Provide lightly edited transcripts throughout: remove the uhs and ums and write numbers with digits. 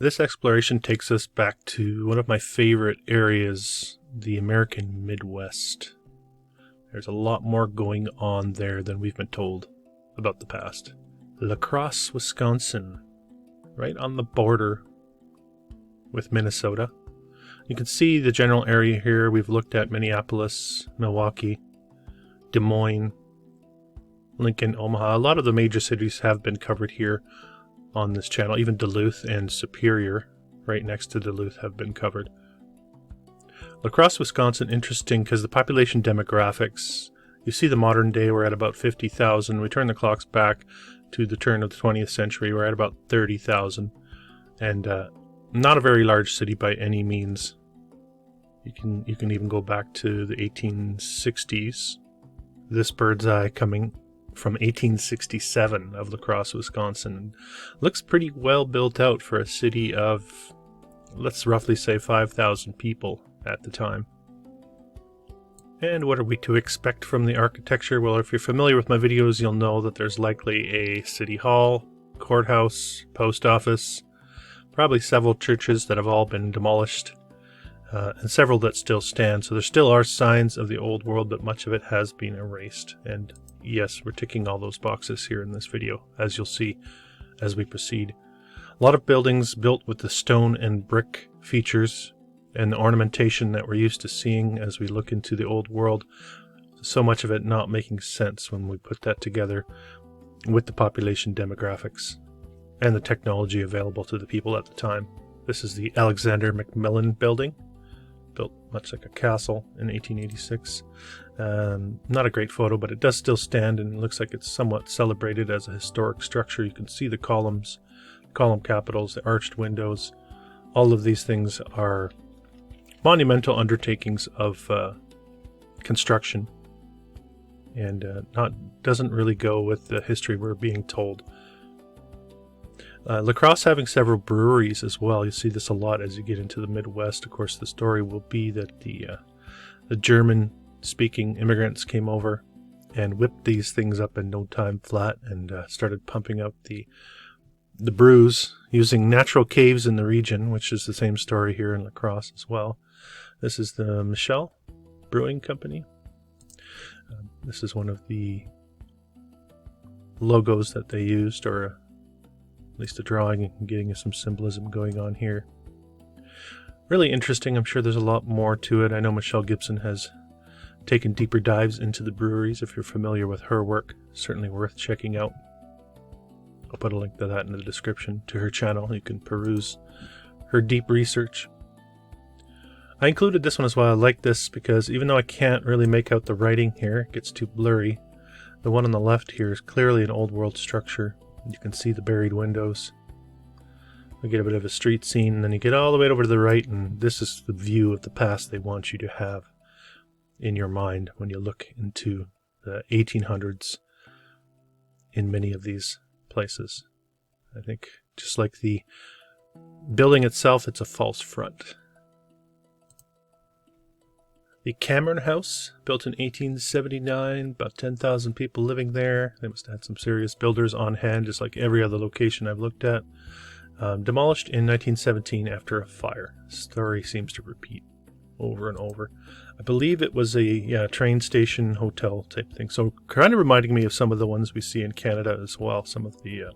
This exploration takes us back to one of my favorite areas, the American Midwest. There's a lot more going on there than we've been told about the past. La Crosse, Wisconsin, right on the border with Minnesota. You can see the general area here. We've looked at Minneapolis, Milwaukee, Des Moines, Lincoln, Omaha. A lot of the major cities have been covered here on this channel. Even Duluth and Superior, right next to Duluth, have been covered. La Crosse, Wisconsin, interesting because the population demographics, you see the modern day, we're at about 50,000. We turn the clocks back to the turn of the 20th century, we're at about 30,000. And not a very large city by any means. You can even go back to the 1860s. This bird's eye coming from 1867 of La Crosse, Wisconsin. Looks pretty well built out for a city of, let's roughly say, 5,000 people at the time. And what are we to expect from the architecture? Well, if you're familiar with my videos, you'll know that there's likely a city hall, courthouse, post office, probably several churches that have all been demolished, and several that still stand. So there still are signs of the old world, but much of it has been erased. And yes, we're ticking all those boxes here in this video, as you'll see as we proceed. A lot of buildings built with the stone and brick features and the ornamentation that we're used to seeing as we look into the old world. So much of it not making sense when we put that together with the population demographics and the technology available to the people at the time. This is the Alexander Macmillan building, built much like a castle in 1886. Not a great photo, but it does still stand, and it looks like it's somewhat celebrated as a historic structure. You can see the columns, column capitals, the arched windows. All of these things are monumental undertakings of construction, and doesn't really go with the history we're being told. La Crosse having several breweries as well. You see this a lot as you get into the Midwest. Of course, the story will be that the German-speaking immigrants came over and whipped these things up in no time flat, and started pumping up the brews using natural caves in the region, which is the same story here in La Crosse as well. This is the Michelle Brewing Company. This is one of the logos that they used, or at least a drawing, and getting some symbolism going on here. Really interesting. I'm sure there's a lot more to it. I know Michelle Gibson has taken deeper dives into the breweries. If you're familiar with her work, certainly worth checking out. I'll put a link to that in the description to her channel. You can peruse her deep research. I included this one as well. I like this because even though I can't really make out the writing here, it gets too blurry. The one on the left here is clearly an old world structure. You can see the buried windows. We get a bit of a street scene, and then you get all the way over to the right, and this is the view of the past they want you to have in your mind when you look into the 1800s in many of these places. I think just like the building itself, it's a false front. The Cameron House, built in 1879, about 10,000 people living there. They must have had some serious builders on hand, just like every other location I've looked at. Demolished in 1917 after a fire. Story seems to repeat over and over. I believe it was a train station hotel type thing. So kind of reminding me of some of the ones we see in Canada as well. Some of the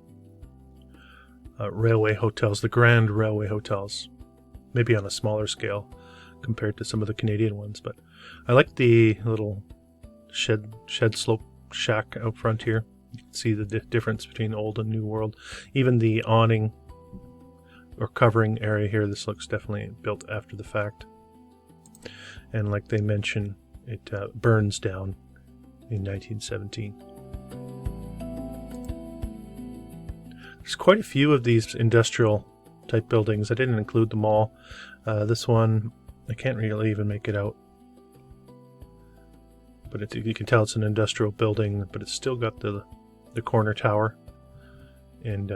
railway hotels, the grand railway hotels, maybe on a smaller scale compared to some of the Canadian ones. But I like the little shed slope shack out front here. You can see the difference between old and new world. Even the awning or covering area here, this looks definitely built after the fact. And like they mention, it burns down in 1917. There's quite a few of these industrial type buildings. I didn't include them all. This one, I can't really even make it out. But you can tell it's an industrial building, but it's still got the corner tower. And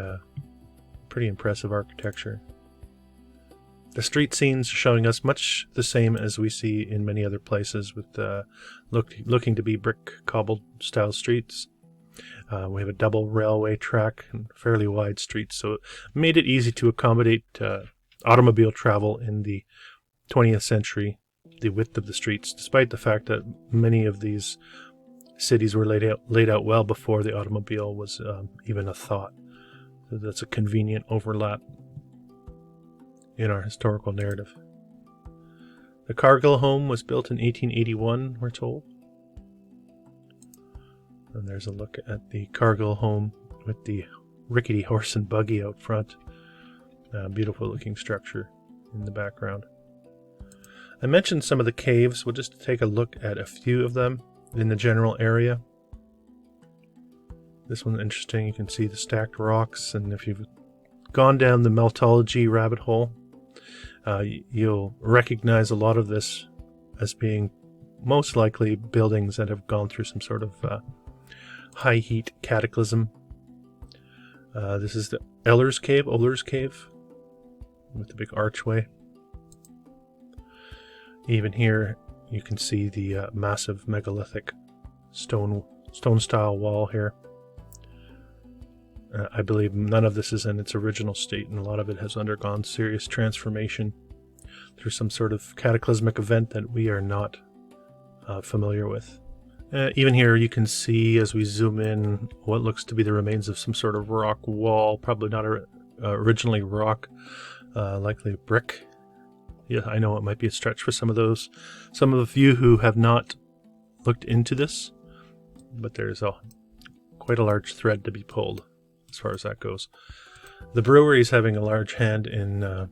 pretty impressive architecture. The street scenes showing us much the same as we see in many other places, with looking to be brick cobbled style streets. We have a double railway track and fairly wide streets, so it made it easy to accommodate automobile travel in the 20th century, the width of the streets, despite the fact that many of these cities were laid out well before the automobile was even a thought. So that's a convenient overlap in our historical narrative. The Cargill home was built in 1881, we're told. And there's a look at the Cargill home with the rickety horse and buggy out front. Beautiful looking structure in the background. I mentioned some of the caves. We'll just take a look at a few of them in the general area. This one's interesting. You can see the stacked rocks, and if you've gone down the meltology rabbit hole, you'll recognize a lot of this as being most likely buildings that have gone through some sort of high heat cataclysm. This is the Uller's Cave, with the big archway. Even here, you can see the massive megalithic stone style wall here. I believe none of this is in its original state, and a lot of it has undergone serious transformation through some sort of cataclysmic event that we are not familiar with. Even here you can see, as we zoom in, what looks to be the remains of some sort of rock wall, probably not originally rock, likely brick. Yeah, I know it might be a stretch for some of those. Some of you who have not looked into this, but there's quite a large thread to be pulled as far as that goes. The brewery is having a large hand in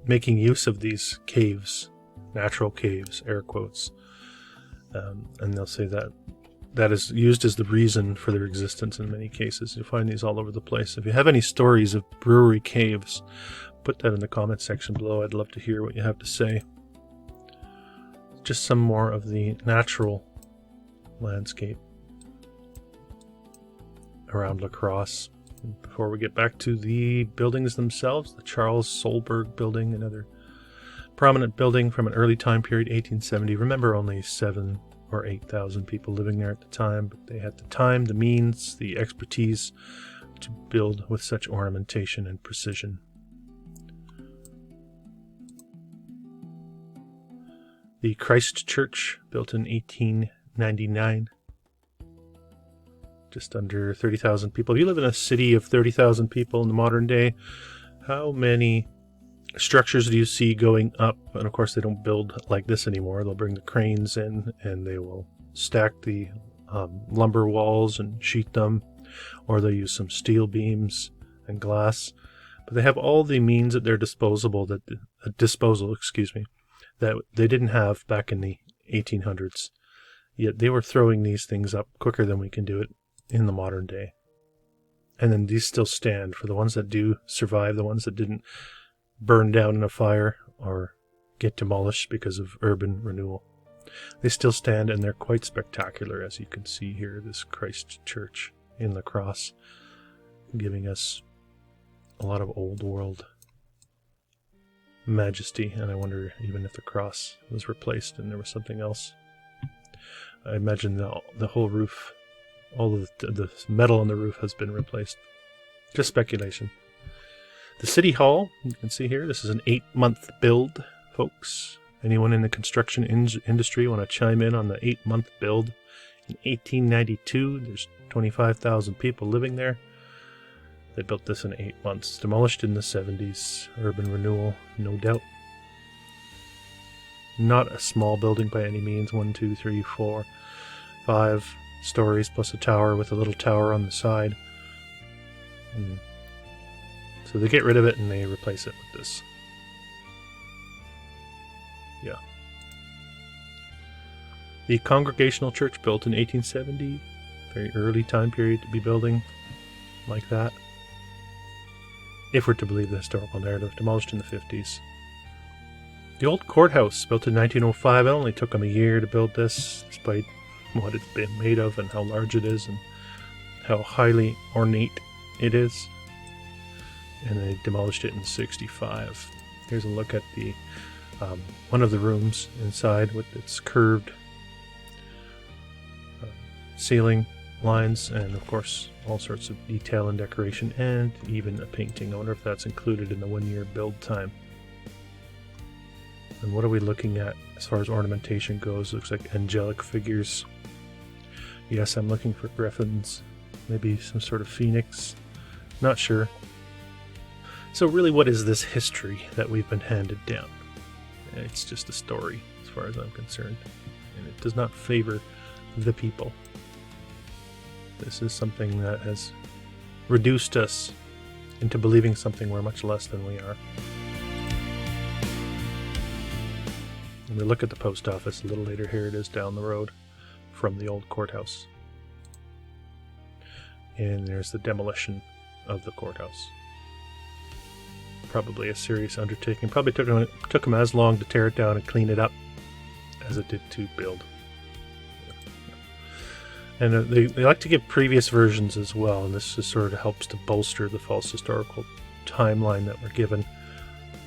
making use of these caves, natural caves, air quotes. And they'll say that is used as the reason for their existence in many cases. You'll find these all over the place. If you have any stories of brewery caves, put that in the comment section below. I'd love to hear what you have to say. Just some more of the natural landscape around La Crosse. Before we get back to the buildings themselves, the Charles Solberg building, another prominent building from an early time period, 1870. Remember, only 7,000 or 8,000 people living there at the time, but they had the time, the means, the expertise to build with such ornamentation and precision. The Christ Church, built in 1899. Just under 30,000 people. If you live in a city of 30,000 people in the modern day, how many structures do you see going up? And of course, they don't build like this anymore. They'll bring the cranes in and they will stack the lumber walls and sheet them, or they'll use some steel beams and glass. But they have all the means at their disposal that they didn't have back in the 1800s. Yet they were throwing these things up quicker than we can do it in the modern day. And then these still stand for the ones that do survive, the ones that didn't burn down in a fire or get demolished because of urban renewal. They still stand, and they're quite spectacular, as you can see here, this Christ Church in La Crosse, giving us a lot of old world majesty. And I wonder even if the cross was replaced and there was something else. I imagine the whole roof, all of the metal on the roof has been replaced. Just speculation. The City Hall, you can see here, this is an 8-month build, folks. Anyone in the construction industry want to chime in on the 8-month build? In 1892, there's 25,000 people living there. They built this in 8 months. Demolished in the 70s. Urban renewal, no doubt. Not a small building by any means. 1, 2, 3, 4, 5 stories plus a tower with a little tower on the side. So they get rid of it and they replace it with this. Yeah. The Congregational Church, built in 1870. Very early time period to be building like that. If we're to believe the historical narrative. Demolished in the 50s. The old courthouse, built in 1905. It only took them a year to build this, despite what it's been made of and how large it is and how highly ornate it is. And they demolished it in 65. Here's a look at the one of the rooms inside with its curved ceiling lines, and of course all sorts of detail and decoration, and even a painting. I wonder if that's included in the 1-year build time. And what are we looking at as far as ornamentation goes? Looks like angelic figures. Yes, I'm looking for griffins, maybe some sort of phoenix, not sure. So really, what is this history that we've been handed down? It's just a story as far as I'm concerned, and it does not favor the people. This is something that has reduced us into believing something we're much less than we are. And we look at the post office a little later. Here it is down the road from the old courthouse. And there's the demolition of the courthouse. Probably a serious undertaking. Probably took them as long to tear it down and clean it up as it did to build. And they like to give previous versions as well, and this just sort of helps to bolster the false historical timeline that we're given,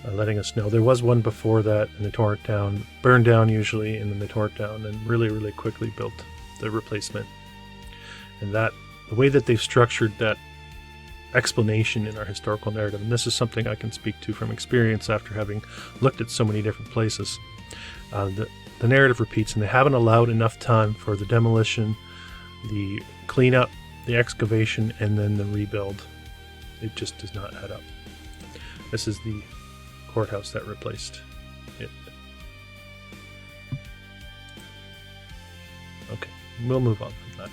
letting us know there was one before that, and they tore it down, burned down usually, and then they tore it down and really, really quickly built the replacement. And that, the way that they've structured that explanation in our historical narrative, and this is something I can speak to from experience after having looked at so many different places, the narrative repeats, and they haven't allowed enough time for the demolition, the cleanup, the excavation, and then the rebuild. It just does not add up. This is the courthouse that replaced it. Okay, we'll move on from that.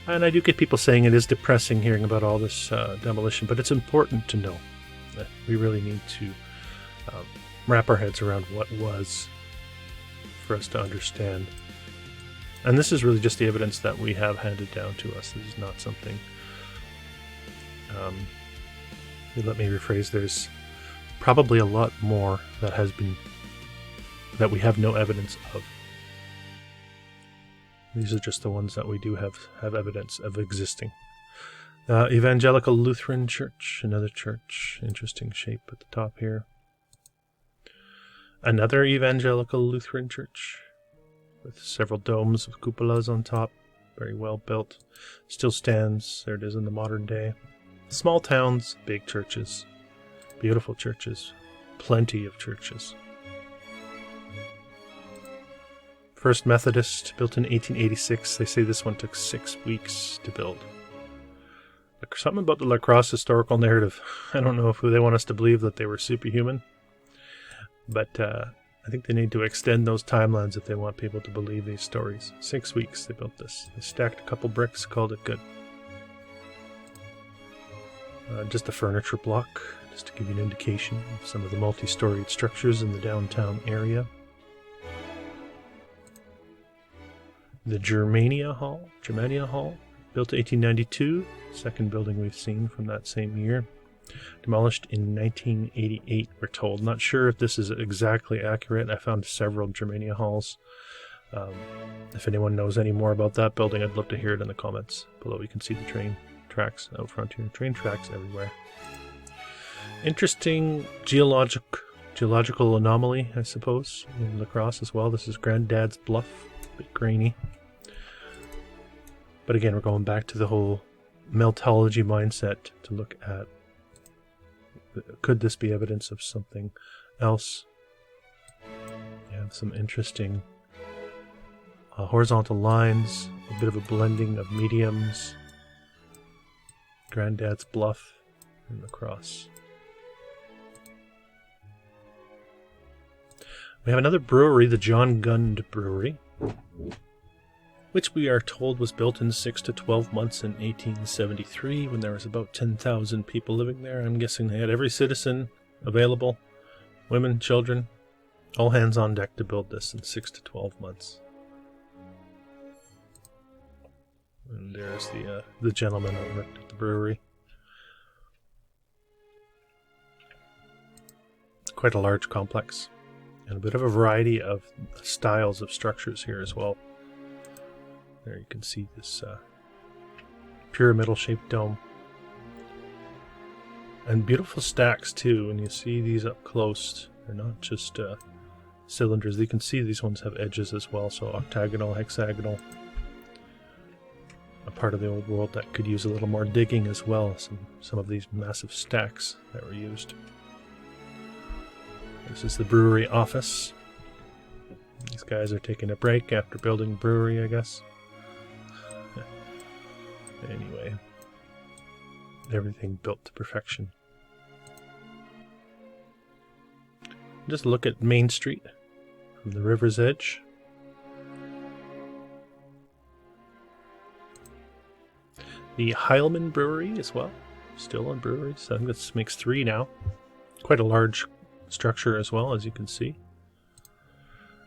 And I do get people saying it is depressing hearing about all this demolition, but it's important to know that we really need to wrap our heads around what was for us to understand. And this is really just the evidence that we have handed down to us. This is not something... let me rephrase. There's probably a lot more that has been... that we have no evidence of. These are just the ones that we do have evidence of existing. Evangelical Lutheran Church, another church. Interesting shape at the top here. Another Evangelical Lutheran Church, with several domes of cupolas on top. Very well built. Still stands. There it is in the modern day. Small towns, big churches. Beautiful churches. Plenty of churches. First Methodist, built in 1886. They say this one took 6 weeks to build. Something about the La Crosse historical narrative. I don't know if they want us to believe that they were superhuman, but I think they need to extend those timelines if they want people to believe these stories. 6 weeks they built this. They stacked a couple bricks, called it good. Just a furniture block, just to give you an indication of some of the multi-storied structures in the downtown area. The Germania Hall, built in 1892, second building we've seen from that same year. Demolished in 1988, we're told. Not sure if this is exactly accurate. I found several Germania halls. If anyone knows any more about that building, I'd love to hear it in the comments below. You can see the train tracks out front here. Train tracks everywhere. Interesting geological anomaly, I suppose, in La Crosse as well. This is Granddad's Bluff, a bit grainy. But again, we're going back to the whole meltology mindset to look at, could this be evidence of something else? You have some interesting horizontal lines, a bit of a blending of mediums. Granddad's Bluff and La Crosse. We have another brewery, the John Gund Brewery, which we are told was built in 6 to 12 months in 1873 when there was about 10,000 people living there. I'm guessing they had every citizen available, women, children, all hands on deck to build this in 6 to 12 months. And there's the gentleman that worked at the brewery. Quite a large complex, and a bit of a variety of styles of structures here as well. There you can see this pyramidal-shaped dome. And beautiful stacks too, and you see these up close. They're not just cylinders. You can see these ones have edges as well, so octagonal, hexagonal. a part of the old world that could use a little more digging as well. Some of these massive stacks that were used. This is the brewery office. These guys are taking a break after building the brewery, I guess. Anyway, everything built to perfection. Just look at Main Street from the river's edge. The Heilman Brewery as well, still on breweries. I think this makes 3 now. Quite a large structure as well, as you can see.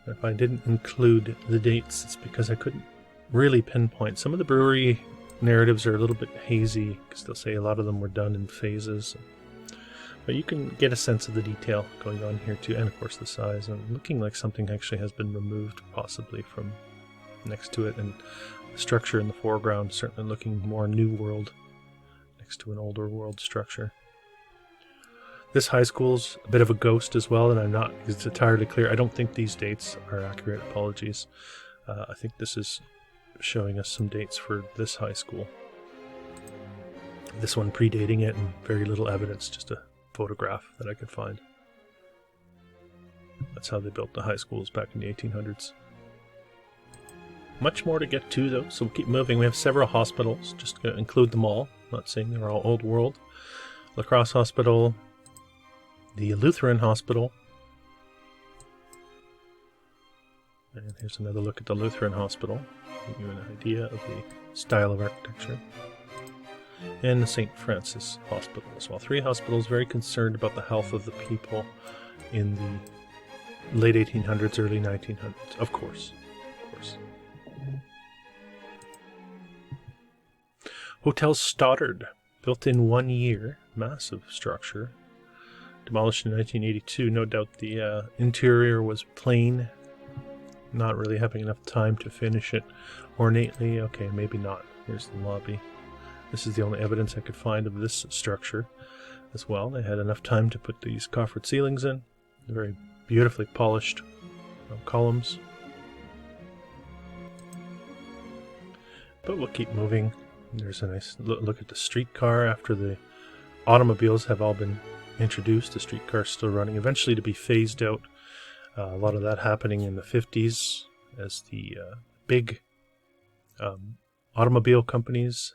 If I didn't include the dates, it's because I couldn't really pinpoint. Some of the brewery narratives are a little bit hazy, because they'll say a lot of them were done in phases. But you can get a sense of the detail going on here too, and of course the size. And looking like something actually has been removed, possibly from next to it, and the structure in the foreground certainly looking more New World next to an older world structure. This high school's a bit of a ghost as well, and it's entirely clear. I don't think these dates are accurate. Apologies. I think this is showing us some dates for this high school. This one predating it, and very little evidence, just a photograph that I could find. That's how they built the high schools back in the 1800s. Much more to get to though, so we'll keep moving. We have several hospitals, just going to include them all. Not saying they're all old world. La Crosse Hospital, the Lutheran Hospital, and here's another look at the Lutheran Hospital, give you an idea of the style of architecture, and the St. Francis Hospital as well. 3 hospitals very concerned about the health of the people in the late 1800s, early 1900s, of course. Hotel Stoddard, built in 1 year, massive structure. Demolished in 1982. No doubt the interior was plain, not really having enough time to finish it ornately. Okay, maybe not. Here's the lobby. This is the only evidence I could find of this structure as well. They had enough time to put these coffered ceilings in. Very beautifully polished columns. But we'll keep moving. There's a nice look at the streetcar after the automobiles have all been introduced. The streetcar's still running, eventually to be phased out. A lot of that happening in the 50s as the big automobile companies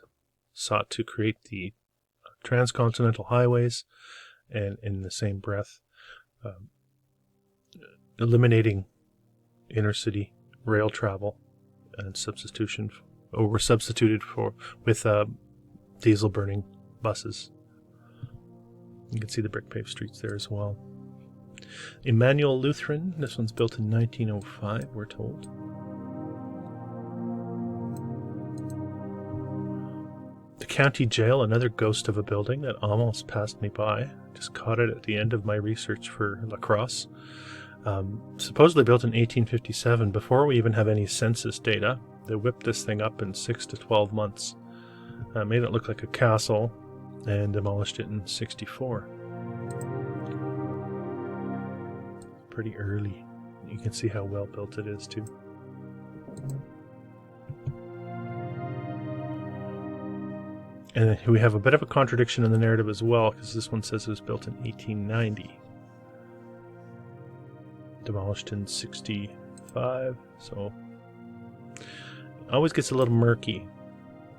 sought to create the transcontinental highways, and in the same breath eliminating inner city rail travel and were substituted with diesel burning buses. You can see the brick paved streets there as well. Emmanuel Lutheran, this one's built in 1905, we're told. The county jail, another ghost of a building that almost passed me by. Just caught it at the end of my research for La Crosse. Supposedly built in 1857, before we even have any census data. They whipped this thing up in 6 to 12 months. Made it look like a castle, and demolished it in 64. Pretty early. You can see how well built it is too. And we have a bit of a contradiction in the narrative as well, because this one says it was built in 1890. Demolished in 65, so it always gets a little murky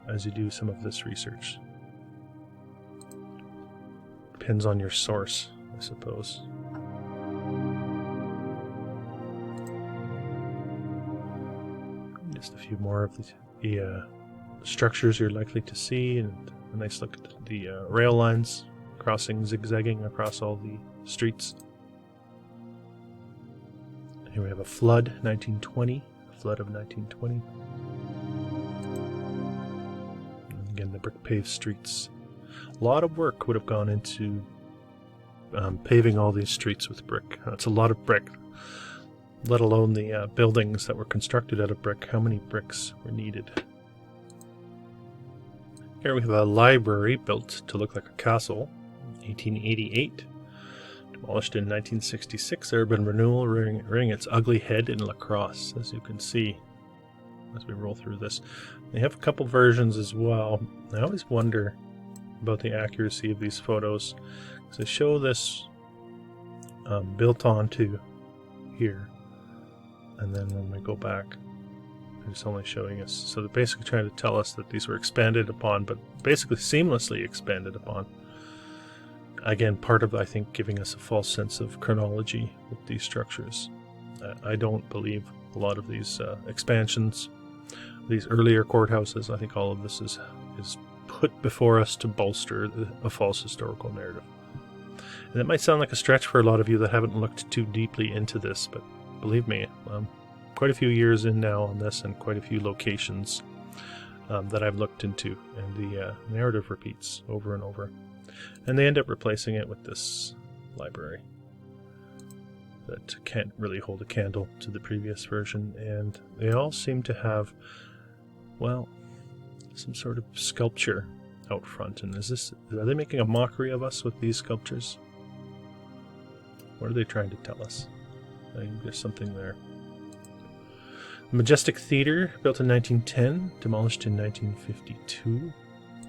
as you do some of this research. Depends on your source, I suppose. Just a few more of the structures you're likely to see, and a nice look at the rail lines zigzagging across all the streets. Here we have a flood, 1920, a flood of 1920. And again, the brick paved streets. A lot of work would have gone into paving all these streets with brick. That's a lot of brick, let alone the buildings that were constructed out of brick. How many bricks were needed? Here we have a library built to look like a castle, 1888. Demolished in 1966, urban renewal rearing its ugly head in La Crosse, as you can see. as we roll through this. They have a couple versions as well. I always wonder about the accuracy of these photos. So they show this built onto here, and then when we go back, it's only showing us. So they're basically trying to tell us that these were expanded upon, but basically seamlessly expanded upon. Again, part of, I think, giving us a false sense of chronology with these structures. I don't believe a lot of these expansions, these earlier courthouses. I think all of this is put before us to bolster a false historical narrative. And it might sound like a stretch for a lot of you that haven't looked too deeply into this, but believe me, quite a few years in now on this, and quite a few locations that I've looked into, and the narrative repeats over and over. And they end up replacing it with this library that can't really hold a candle to the previous version, and they all seem to have, well, some sort of sculpture out front. And are they making a mockery of us with these sculptures? What are they trying to tell us? I think there's something there. The Majestic Theatre, built in 1910, demolished in 1952,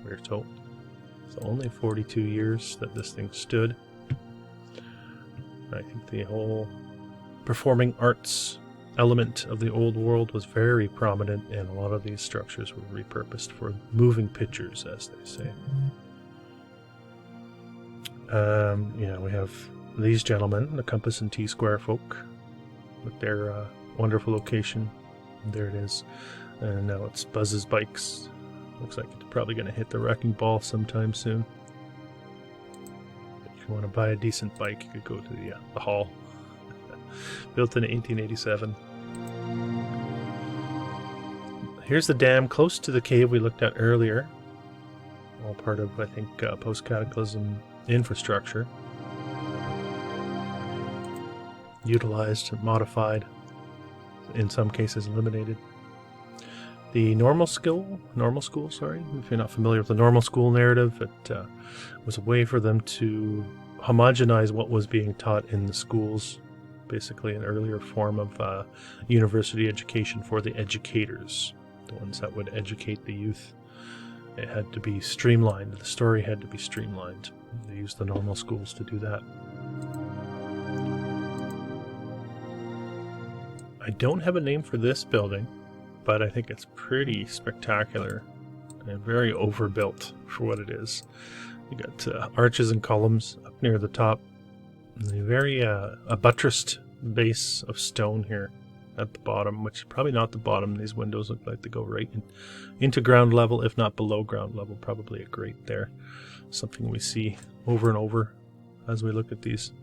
we're told. So only 42 years that this thing stood. I think the whole performing arts element of the old world was very prominent, and a lot of these structures were repurposed for moving pictures, as they say. We have these gentlemen, the Compass and T-Square folk, with their wonderful location. There it is. And now it's Buzz's Bikes. Looks like it's probably going to hit the wrecking ball sometime soon. If you want to buy a decent bike, you could go to the hall. Built in 1887. Here's the dam close to the cave we looked at earlier. All part of, I think, post-cataclysm infrastructure. Utilized, modified, in some cases eliminated. The normal school, if you're not familiar with the normal school narrative, it was a way for them to homogenize what was being taught in the schools, basically an earlier form of university education for the educators, the ones that would educate the youth. It had to be streamlined, the story had to be streamlined. They used the normal schools to do that. I don't have a name for this building, but I think it's pretty spectacular and very overbuilt for what it is. You got arches and columns up near the top, and a very a buttressed base of stone here at the bottom, which is probably not the bottom. These windows look like they go right into ground level, if not below ground level. Probably a grate there. Something we see over and over as we look at these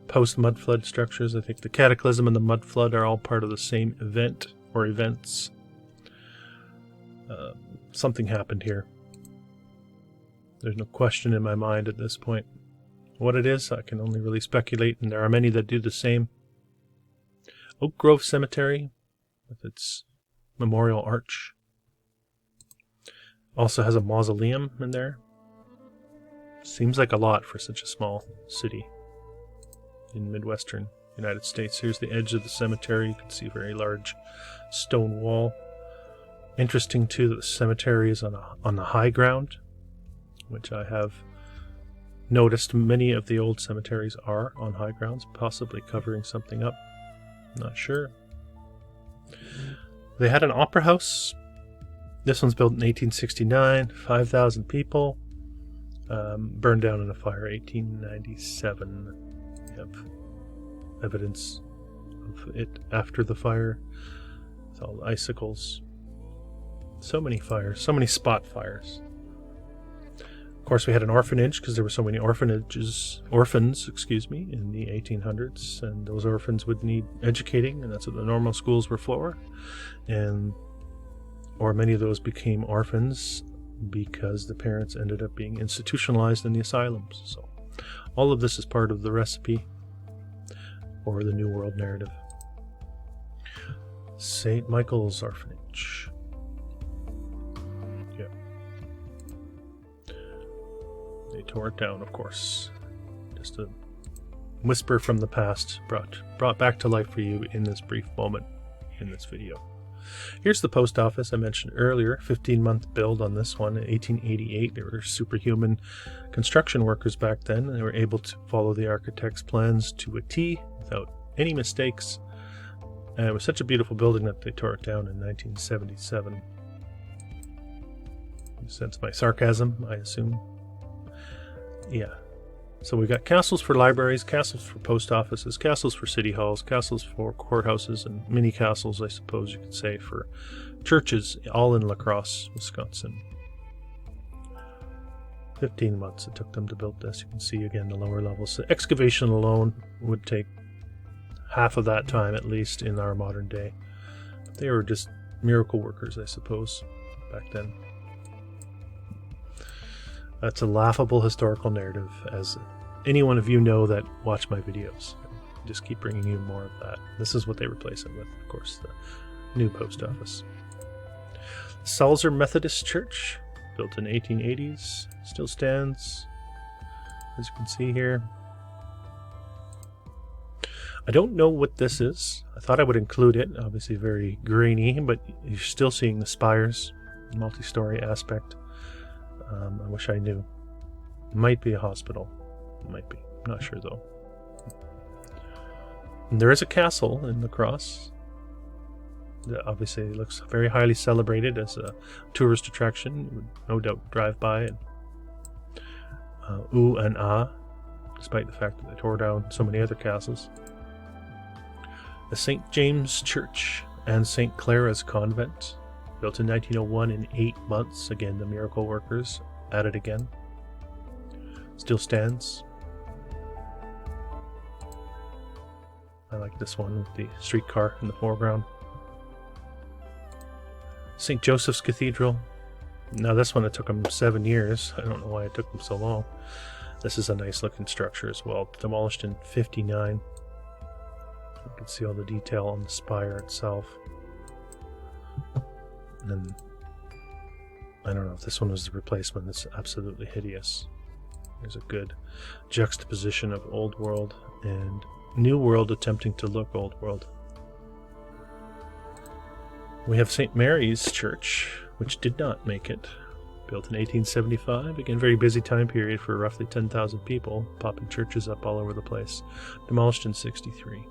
post-mud flood structures. I think the cataclysm and the mud flood are all part of the same event or events. Something happened here. There's no question in my mind at this point. What it is, I can only really speculate, and there are many that do the same. Oak Grove Cemetery, with its memorial arch, also has a mausoleum in there. Seems like a lot for such a small city in Midwestern United States. Here's the edge of the cemetery. You can see a very large stone wall. Interesting too that the cemetery is on the high ground, which I have noticed many of the old cemeteries are on high grounds, possibly covering something up. Not sure. They had an opera house. This one's built in 1869, 5,000 people. Burned down in a fire 1897. We have evidence of it after the fire. With all the icicles. So many fires, so many spot fires. Of course, we had an orphanage because there were so many orphans, in the 1800s, and those orphans would need educating, and that's what the normal schools were for. Or many of those became orphans because the parents ended up being institutionalized in the asylums. So all of this is part of the recipe for the New World narrative. St. Michael's Orphanage. Yeah. They tore it down, of course. Just a whisper from the past brought back to life for you in this brief moment in this video. Here's the post office I mentioned earlier, 15-month build on this one in 1888. They were superhuman construction workers back then, and they were able to follow the architect's plans to a T without any mistakes. And it was such a beautiful building that they tore it down in 1977. You sense my sarcasm, I assume. Yeah. So we got castles for libraries, castles for post offices, castles for city halls, castles for courthouses, and mini castles, I suppose you could say, for churches, all in La Crosse, Wisconsin. 15 months it took them to build this. You can see again the lower levels. The excavation alone would take half of that time at least in our modern day. They were just miracle workers, I suppose, back then. That's a laughable historical narrative, as any one of you know that watch my videos. I just keep bringing you more of that. This is what they replace it with, of course, the new post office. Salzer Methodist Church, built in 1880s, still stands, as you can see here. I don't know what this is. I thought I would include it, obviously very grainy, but you're still seeing the spires, multi-story aspect. I wish I knew. Might be a hospital. Might be. Not sure though. And there is a castle in La Crosse that obviously looks very highly celebrated as a tourist attraction. You would no doubt drive by and ooh and ah, despite the fact that they tore down so many other castles. The St. James Church and St. Clara's Convent, built in 1901 in 8 months. Again, the miracle workers at it again. Still stands. I like this one with the streetcar in the foreground. St. Joseph's Cathedral. Now this one, it took them 7 years. I don't know why it took them so long. This is a nice looking structure as well. Demolished in 59. You can see all the detail on the spire itself. And then, I don't know if this one was the replacement. It's absolutely hideous. There's a good juxtaposition of Old World and New World attempting to look Old World. We have St. Mary's Church, which did not make it. Built in 1875. Again, very busy time period for roughly 10,000 people, popping churches up all over the place. Demolished in 63.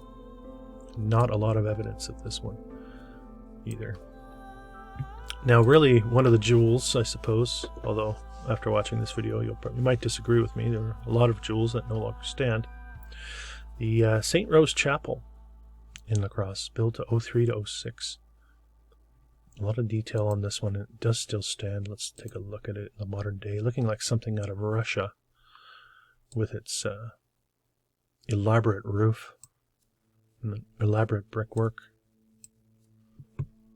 Not a lot of evidence of this one either. Now, really, one of the jewels, I suppose, although after watching this video you might disagree with me, there are a lot of jewels that no longer stand. The St. Rose Chapel in La Crosse, built to 03 to 06. A lot of detail on this one. It does still stand. Let's take a look at it in the modern day, looking like something out of Russia with its elaborate roof and elaborate brickwork.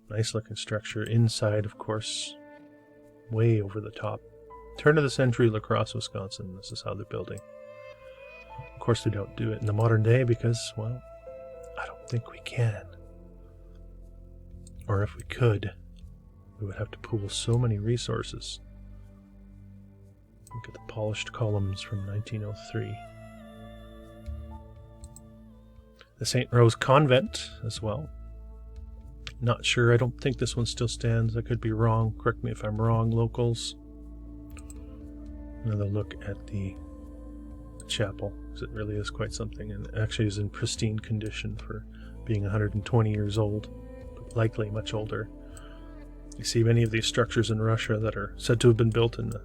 Nice looking structure. Inside, of course, way over the top. Turn of the century, La Crosse, Wisconsin. This is how they're building. Of course, they don't do it in the modern day because, well, I don't think we can. Or if we could, we would have to pool so many resources. Look at the polished columns from 1903. The St. Rose Convent as well. Not sure. I don't think this one still stands. I could be wrong. Correct me if I'm wrong, locals. Another look at the chapel, because it really is quite something, and actually is in pristine condition for being 120 years old, but likely much older. You see many of these structures in Russia that are said to have been built in the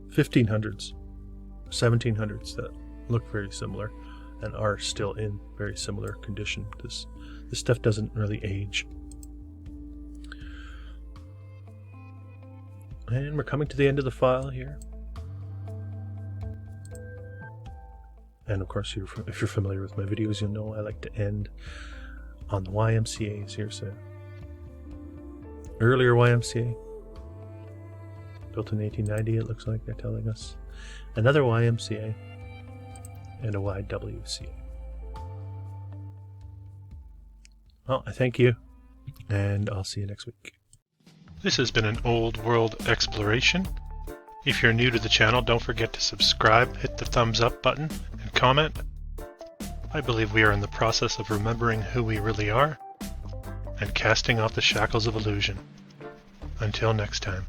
1500s, 1700s that look very similar and are still in very similar condition. This stuff doesn't really age. And we're coming to the end of the file here. And of course, if you're familiar with my videos, you'll know I like to end on the YMCA's. Here's a earlier YMCA, built in 1890, it looks like they're telling us. Another YMCA, and a YWCA. Well, I thank you, and I'll see you next week. This has been an Old World exploration. If you're new to the channel, don't forget to subscribe, hit the thumbs up button, and comment. I believe we are in the process of remembering who we really are. and casting off the shackles of illusion. Until next time.